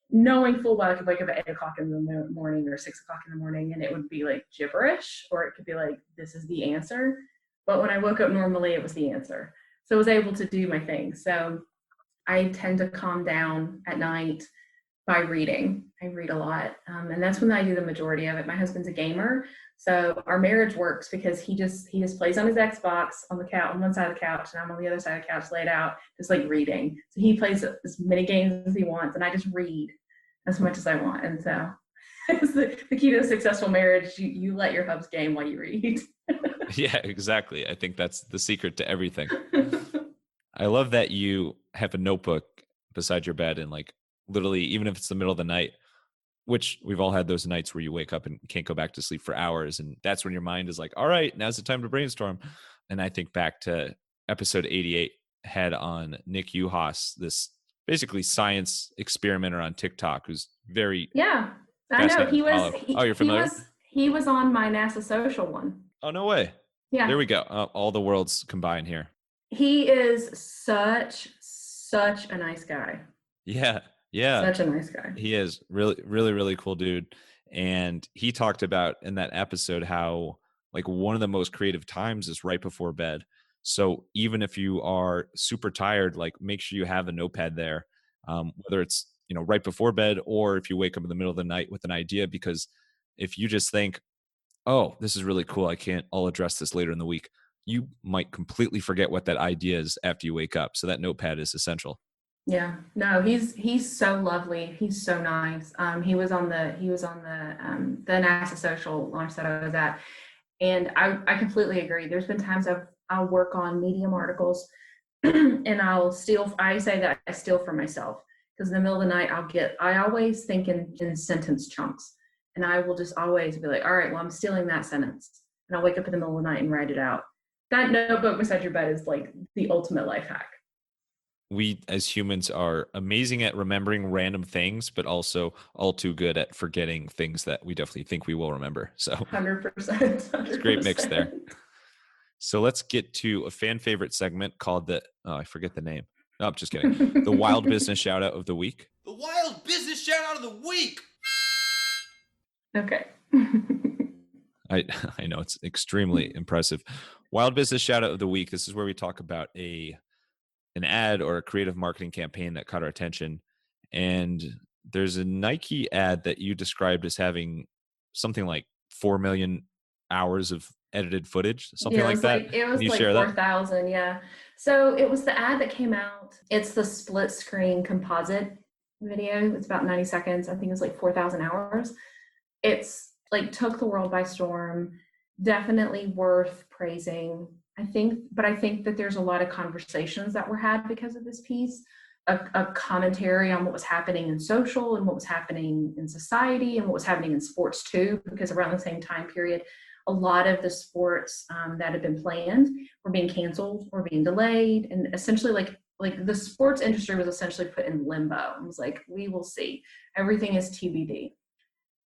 knowing full well I could wake up at 8:00 in the morning or 6:00 in the morning and it would be like gibberish, or it could be like, this is the answer. But when I woke up normally, it was the answer. So I was able to do my thing. So I tend to calm down at night by reading. I read a lot. And that's when I do the majority of it. My husband's a gamer. So our marriage works because he just plays on his Xbox on the couch, on one side of the couch, and I'm on the other side of the couch laid out, just like reading. So he plays as many games as he wants, and I just read as much as I want. And so it's the key to a successful marriage. You let your hubs game while you read. Yeah, exactly. I think that's the secret to everything. I love that you have a notebook beside your bed, and like literally, even if it's the middle of the night, which we've all had those nights where you wake up and can't go back to sleep for hours. And that's when your mind is like, all right, now's the time to brainstorm. And I think back to episode 88 had on Nick Uhas, this basically science experimenter on TikTok who's very Yeah, I know. You're familiar? He was on my NASA social one. Oh, no way. Yeah. There we go. All the worlds combine here. He is such a nice guy. Yeah. Yeah. Such a nice guy. He is really cool dude. And he talked about in that episode how like one of the most creative times is right before bed. So even if you are super tired, like make sure you have a notepad there, whether it's, right before bed or if you wake up in the middle of the night with an idea, because if you just think, oh, this is really cool, I'll address this later in the week, you might completely forget what that idea is after you wake up. So that notepad is essential. Yeah, no, he's so lovely. He's so nice. He was on the the NASA social launch that I was at, and I completely agree. There's been times I'll work on Medium articles, and I say that I steal from myself, because in the middle of the night I always think in sentence chunks, and I will just always be like, all right, well, I'm stealing that sentence, and I'll wake up in the middle of the night and write it out. That notebook beside your bed is like the ultimate life hack. We as humans are amazing at remembering random things, but also all too good at forgetting things that we definitely think we will remember. So 100%. It's a great mix there. So let's get to a fan favorite segment called I forget the name. No, I'm just kidding. The Wild Business Shout Out of the Week. The Wild Business Shout Out of the Week. Okay. I know it's extremely impressive. Wild Business Shout Out of the Week. This is where we talk about an ad or a creative marketing campaign that caught our attention. And there's a Nike ad that you described as having something like 4 million hours of edited footage, something like that. It was like 4,000. Yeah. So it was the ad that came out. It's the split screen composite video. It's about 90 seconds. I think it's like 4,000 hours. It's like took the world by storm. Definitely worth praising. I think that there's a lot of conversations that were had because of this piece, a commentary on what was happening in social and what was happening in society and what was happening in sports too, because around the same time period, a lot of the sports that had been planned were being canceled or being delayed. And essentially like the sports industry was essentially put in limbo. It was like, we will see. Everything is TBD.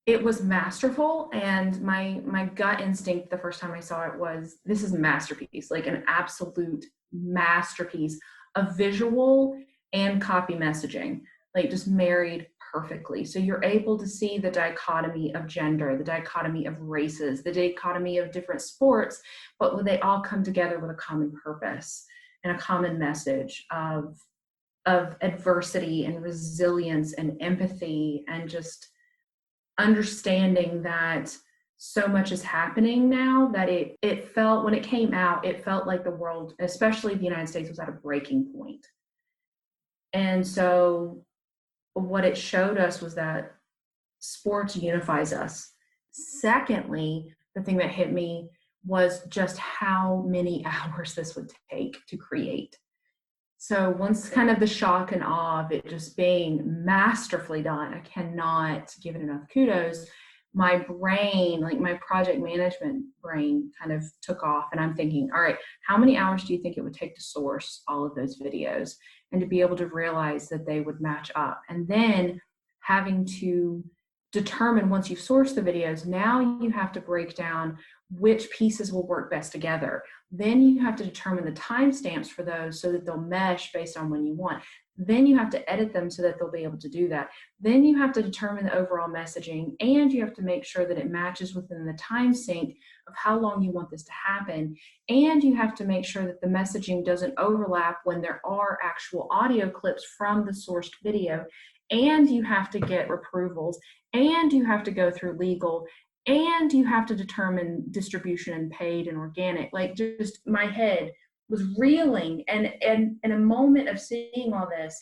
It was masterful, and my gut instinct the first time I saw it was, this is a masterpiece, like an absolute masterpiece of visual and copy messaging, like just married perfectly. So you're able to see the dichotomy of gender, the dichotomy of races, the dichotomy of different sports, but when they all come together with a common purpose and a common message of adversity and resilience and empathy, and just understanding that so much is happening now that it felt, when it came out, it felt like the world, especially the United States, was at a breaking point. And so what it showed us was that sports unifies us. Secondly, the thing that hit me was just how many hours this would take to create. So once kind of the shock and awe of it just being masterfully done, I cannot give it enough kudos. My brain, like my project management brain, kind of took off, and I'm thinking, all right, how many hours do you think it would take to source all of those videos and to be able to realize that they would match up? And then having to determine, once you've sourced the videos, now you have to break down which pieces will work best together. Then you have to determine the timestamps for those so that they'll mesh based on when you want. Then you have to edit them so that they'll be able to do that. Then you have to determine the overall messaging, and you have to make sure that it matches within the time sync of how long you want this to happen. And you have to make sure that the messaging doesn't overlap when there are actual audio clips from the sourced video. And you have to get approvals, and you have to go through legal, and you have to determine distribution and paid and organic. Like, just my head was reeling. And in a moment of seeing all this,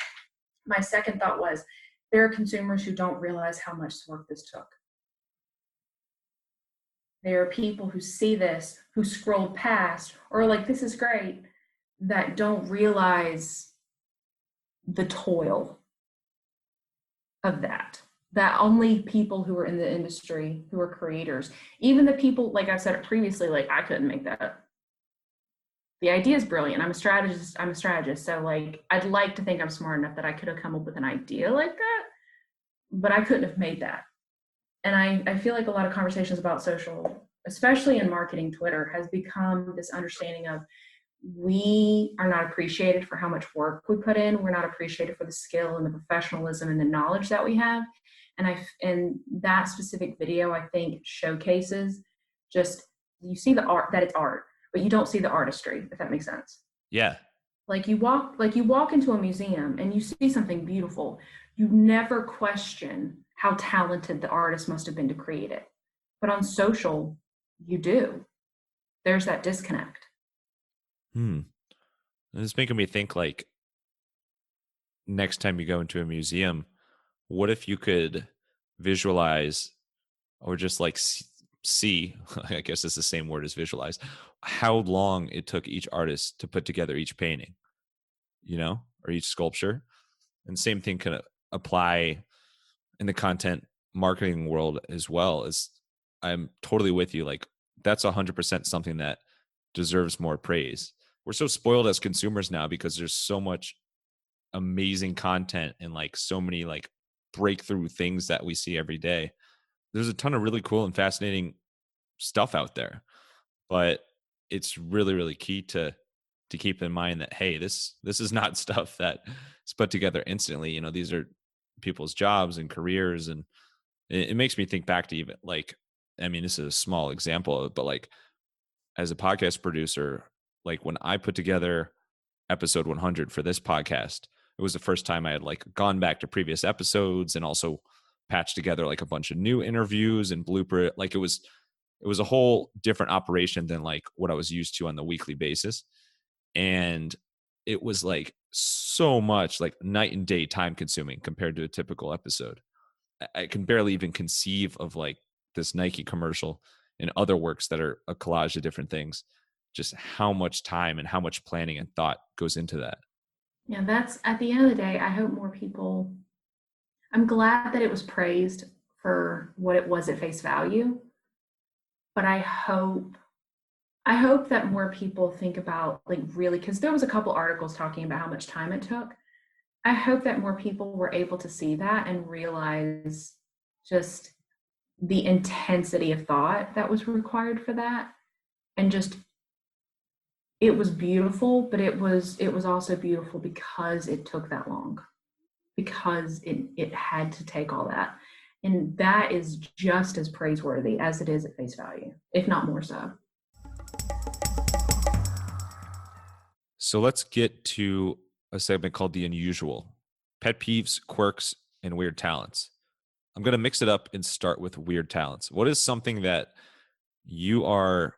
my second thought was, there are consumers who don't realize how much work this took. There are people who see this, who scrolled past, or like, this is great, that don't realize the toil of that only people who are in the industry, who are creators, even the people, like I said previously, like, I couldn't make that. The idea is brilliant. I'm a strategist. So like, I'd like to think I'm smart enough that I could have come up with an idea like that, but I couldn't have made that. And I feel like a lot of conversations about social, especially in marketing, Twitter, has become this understanding of, we are not appreciated for how much work we put in. We're not appreciated for the skill and the professionalism and the knowledge that we have. And that specific video, I think, showcases just, you see the art, that it's art, but you don't see the artistry, if that makes sense. Yeah. Like you walk into a museum and you see something beautiful. You never question how talented the artist must have been to create it. But on social, you do. There's that disconnect. It's making me think, like, next time you go into a museum, what if you could visualize, or just like see, I guess it's the same word as visualize, how long it took each artist to put together each painting, or each sculpture. And same thing can apply in the content marketing world as well. As I'm totally with you. Like, that's 100% something that deserves more praise. We're so spoiled as consumers now because there's so much amazing content and like so many like breakthrough things that we see every day. There's a ton of really cool and fascinating stuff out there, but it's really, really key to keep in mind that, hey, this is not stuff that is put together instantly. These are people's jobs and careers. And it makes me think back to, even like, I mean, this is a small example, but like, as a podcast producer, like when I put together episode 100 for this podcast, it was the first time I had like gone back to previous episodes and also patched together like a bunch of new interviews and blooper. Like, it was a whole different operation than like what I was used to on the weekly basis. And it was like so much, like night and day time consuming compared to a typical episode. I can barely even conceive of like this Nike commercial and other works that are a collage of different things, just how much time and how much planning and thought goes into that. Yeah, that's, at the end of the day, I hope more people, I'm glad that it was praised for what it was at face value, but I hope that more people think about, like, really, because there was a couple articles talking about how much time it took. I hope that more people were able to see that and realize just the intensity of thought that was required for that. And just, it was beautiful, but it was also beautiful because it took that long, because it had to take all that. And that is just as praiseworthy as it is at face value, if not more so. So let's get to a segment called The Unusual: Pet Peeves, Quirks, and Weird Talents. I'm going to mix it up and start with weird talents. What is something that you are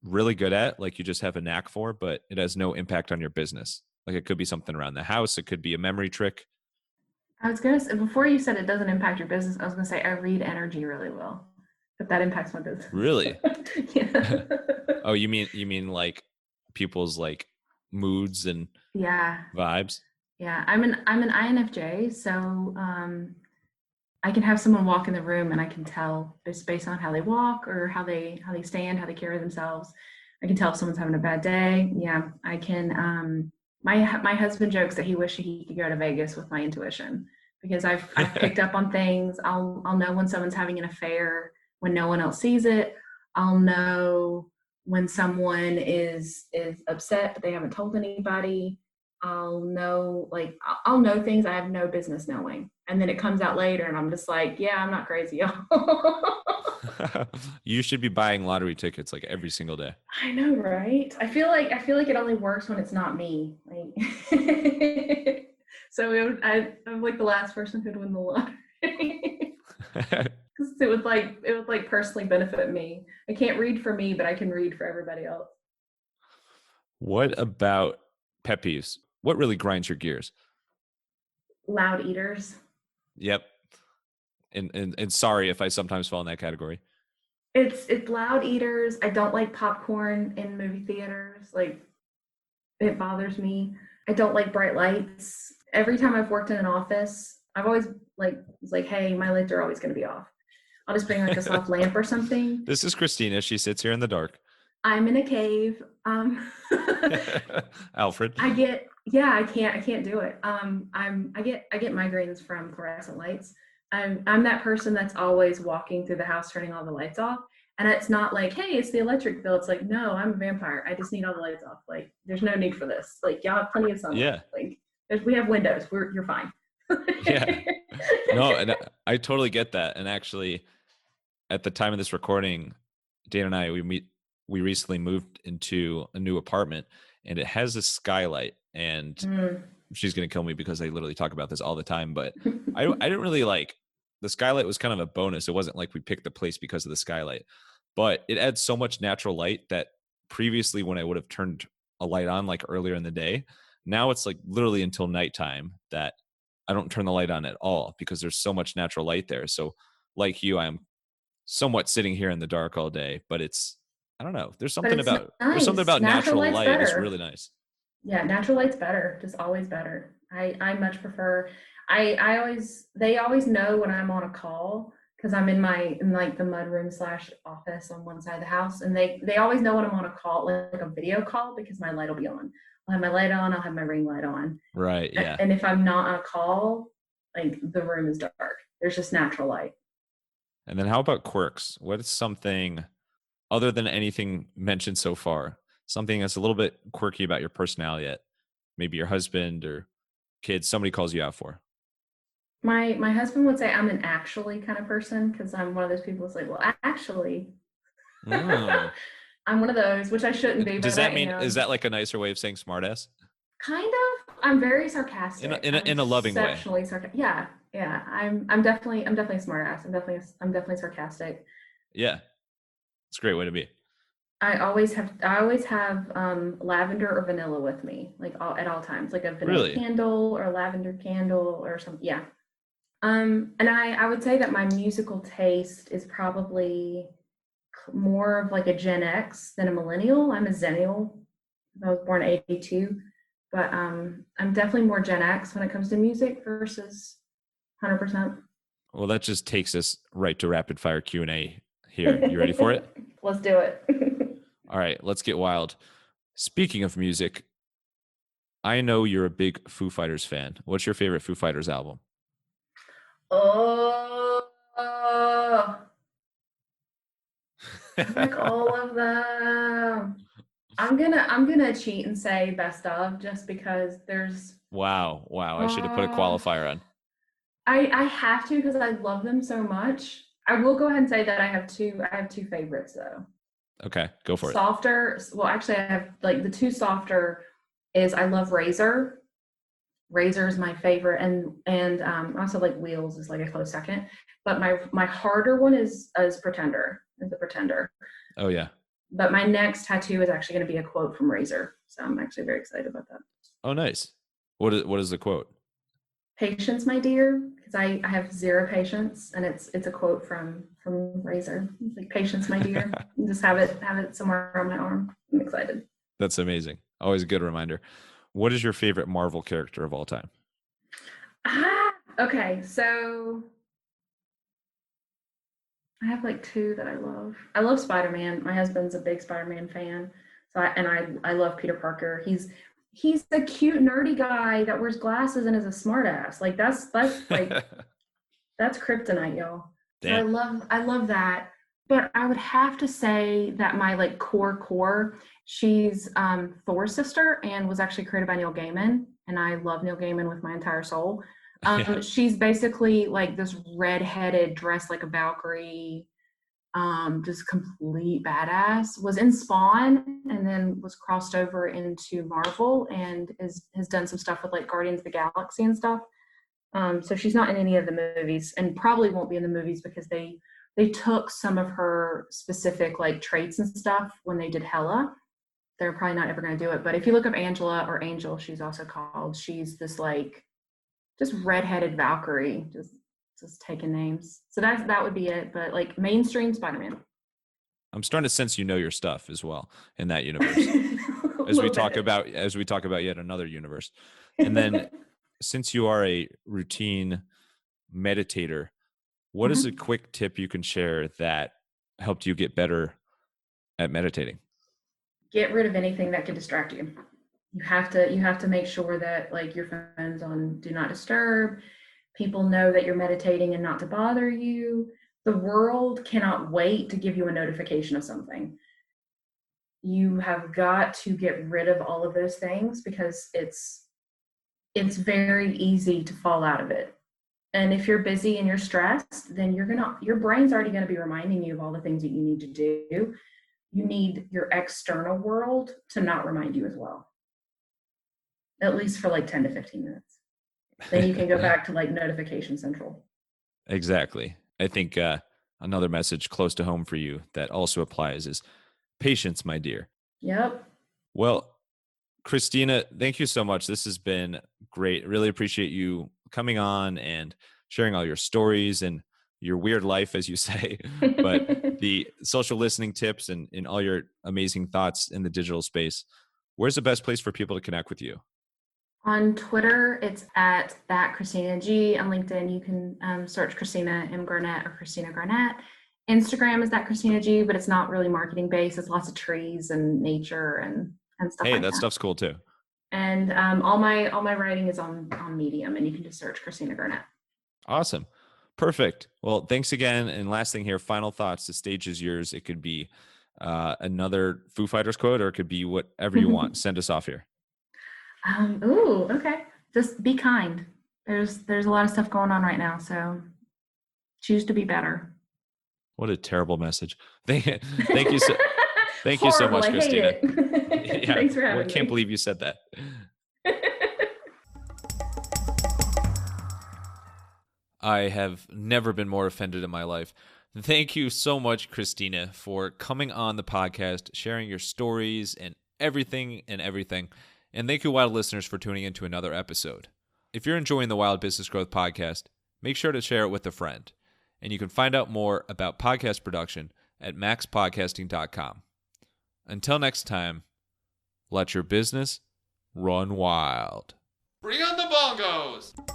really good at, like you just have a knack for, but it has no impact on your business? Like it could be something around the house. It could be a memory trick. I was going to say, before you said it doesn't impact your business, I was going to say I read energy really well, but that impacts my business. Really? Yeah. Oh, you mean like people's like moods and Yeah. vibes? Yeah. I'm an INFJ, so I can have someone walk in the room and I can tell just based on how they walk or how they stand, how they carry themselves. I can tell if someone's having a bad day. Yeah, I can. My husband jokes that he wishes he could go to Vegas with my intuition, because I've picked up on things. I'll know when someone's having an affair when no one else sees it. I'll know when someone is upset but they haven't told anybody. I'll know things I have no business knowing. And then it comes out later and I'm just like, yeah, I'm not crazy, y'all. You should be buying lottery tickets like every single day. I know, right? I feel like it only works when it's not me. Like so I'm like the last person who'd win the lottery. Because it would like personally benefit me. I can't read for me, but I can read for everybody else. What about pet peeves? What really grinds your gears? Loud eaters. Yep. And sorry if I sometimes fall in that category. It's loud eaters. I don't like popcorn in movie theaters. Like, it bothers me. I don't like bright lights. Every time I've worked in an office, I've always was like, hey, my lights are always going to be off. I'll just bring like a soft lamp or something. This is Christina. She sits here in the dark. I'm in a cave. Alfred. I can't do it. I get migraines from fluorescent lights. I'm that person that's always walking through the house turning all the lights off. And it's not like, hey, it's the electric bill. It's like, no, I'm a vampire. I just need all the lights off. Like, there's no need for this. Like, y'all have plenty of sunlight. Yeah. Like, we have windows. You're fine. Yeah. No, and I totally get that. And actually, at the time of this recording, Dana and I, we recently moved into a new apartment, and it has a skylight. And she's going to kill me because I literally talk about this all the time. But I didn't really like, the skylight was kind of a bonus. It wasn't like we picked the place because of the skylight, but it adds so much natural light that previously when I would have turned a light on like earlier in the day, now it's like literally until nighttime that I don't turn the light on at all because there's so much natural light there. So like you, I'm somewhat sitting here in the dark all day, but I don't know. There's something about natural light. Better. It's really nice. Yeah, natural light's better. Just always better. I much prefer. They always know when I'm on a call because I'm in like the mudroom / office on one side of the house, and they always know when I'm on a call, like a video call, because my light will be on. I'll have my light on. I'll have my ring light on. Right. Yeah. And if I'm not on a call, like the room is dark. There's just natural light. And then how about quirks? What is something other than anything mentioned so far? Something that's a little bit quirky about your personality that maybe your husband or kids, somebody calls you out for? My husband would say I'm an actually kind of person because I'm one of those people who's like, well, actually. I'm one of those, which I shouldn't be. Does that mean, is that like a nicer way of saying smartass? Kind of. I'm very sarcastic. In a loving way. Exceptionally sarcastic. Yeah. Yeah. I'm definitely a smartass. I'm definitely sarcastic. Yeah. It's a great way to be. I always have lavender or vanilla with me, like at all times, like a vanilla candle or a lavender candle or something. Yeah. And I would say that my musical taste is probably more of like a Gen X than a millennial. I'm a Zennial. I was born in 82, but I'm definitely more Gen X when it comes to music versus 100%. Well, that just takes us right to rapid fire Q&A here. You ready for it? Let's do it. All right, let's get wild. Speaking of music, I know you're a big Foo Fighters fan. What's your favorite Foo Fighters album? I like all of them. I'm gonna cheat and say best of just because there's Wow. I should have put a qualifier on. I have to because I love them so much. I will go ahead and say that I have two favorites though. Okay, go for it. Softer. Well, actually, I have like the two softer is I love Razor. Razor is my favorite, and also like Wheels is like a close second. But my harder one is Pretender. Is the Pretender. Oh yeah. But my next tattoo is actually going to be a quote from Razor, so I'm actually very excited about that. Oh nice. What is the quote? Patience, my dear, because I have zero patience, and it's a quote from Razor. It's like patience, my dear. Just have it somewhere on my arm. I'm excited. That's amazing. Always a good reminder. What is your favorite Marvel character of all time? Okay, so I have like two that I love. I love Spider-Man. My husband's a big Spider-Man fan, so I love Peter Parker. He's the cute nerdy guy that wears glasses and is a smartass. Like that's like that's kryptonite, y'all. So I love that. But I would have to say that my like core, she's Thor's sister and was actually created by Neil Gaiman, and I love Neil Gaiman with my entire soul. She's basically like this redheaded, dressed like a Valkyrie, just complete badass. Was in Spawn and then was crossed over into Marvel and has done some stuff with like Guardians of the Galaxy and stuff. So she's not in any of the movies and probably won't be in the movies because they took some of her specific like traits and stuff when they did Hela. They're probably not ever going to do it. But if you look up Angela or Angel, she's also called. She's this like just redheaded Valkyrie, just taking names. So that would be it. But like mainstream Spider-Man. I'm starting to sense you know your stuff as well in that universe. as we talk about yet another universe. And then since you are a routine meditator, what is a quick tip you can share that helped you get better at meditating? Get rid of anything that could distract you. You have to make sure that like your phone's on do not disturb. People know that you're meditating and not to bother you. The world cannot wait to give you a notification of something. You have got to get rid of all of those things because it's very easy to fall out of it. And if you're busy and you're stressed, then your brain's already going to be reminding you of all the things that you need to do. You need your external world to not remind you as well. At least for like 10 to 15 minutes. Then you can go back to like notification central. Exactly. I think another message close to home for you that also applies is patience, my dear. Yep. Well, Christina, thank you so much. This has been great. Really appreciate you coming on and sharing all your stories and your weird life, as you say, but the social listening tips and all your amazing thoughts in the digital space. Where's the best place for people to connect with you? On Twitter, it's at that Christina G. On LinkedIn, you can search Christina M. Garnett or Christina Garnett. Instagram is that Christina G, but it's not really marketing based. It's lots of trees and nature and stuff. Hey, that stuff's cool too. And all my writing is on Medium, and you can just search Christina Garnett. Awesome. Perfect. Well, thanks again. And last thing here, final thoughts. The stage is yours. It could be another Foo Fighters quote, or it could be whatever you want. Send us off here. Okay. Just be kind. There's a lot of stuff going on right now, so choose to be better. What a terrible message. Thank you so thank you so much, Christina. Yeah, thanks for having me. I can't believe you said that. I have never been more offended in my life. Thank you so much, Christina, for coming on the podcast, sharing your stories and everything. And thank you, Wild listeners, for tuning in to another episode. If you're enjoying the Wild Business Growth Podcast, make sure to share it with a friend. And you can find out more about podcast production at MaxPodcasting.com. Until next time, let your business run wild. Bring on the bongos!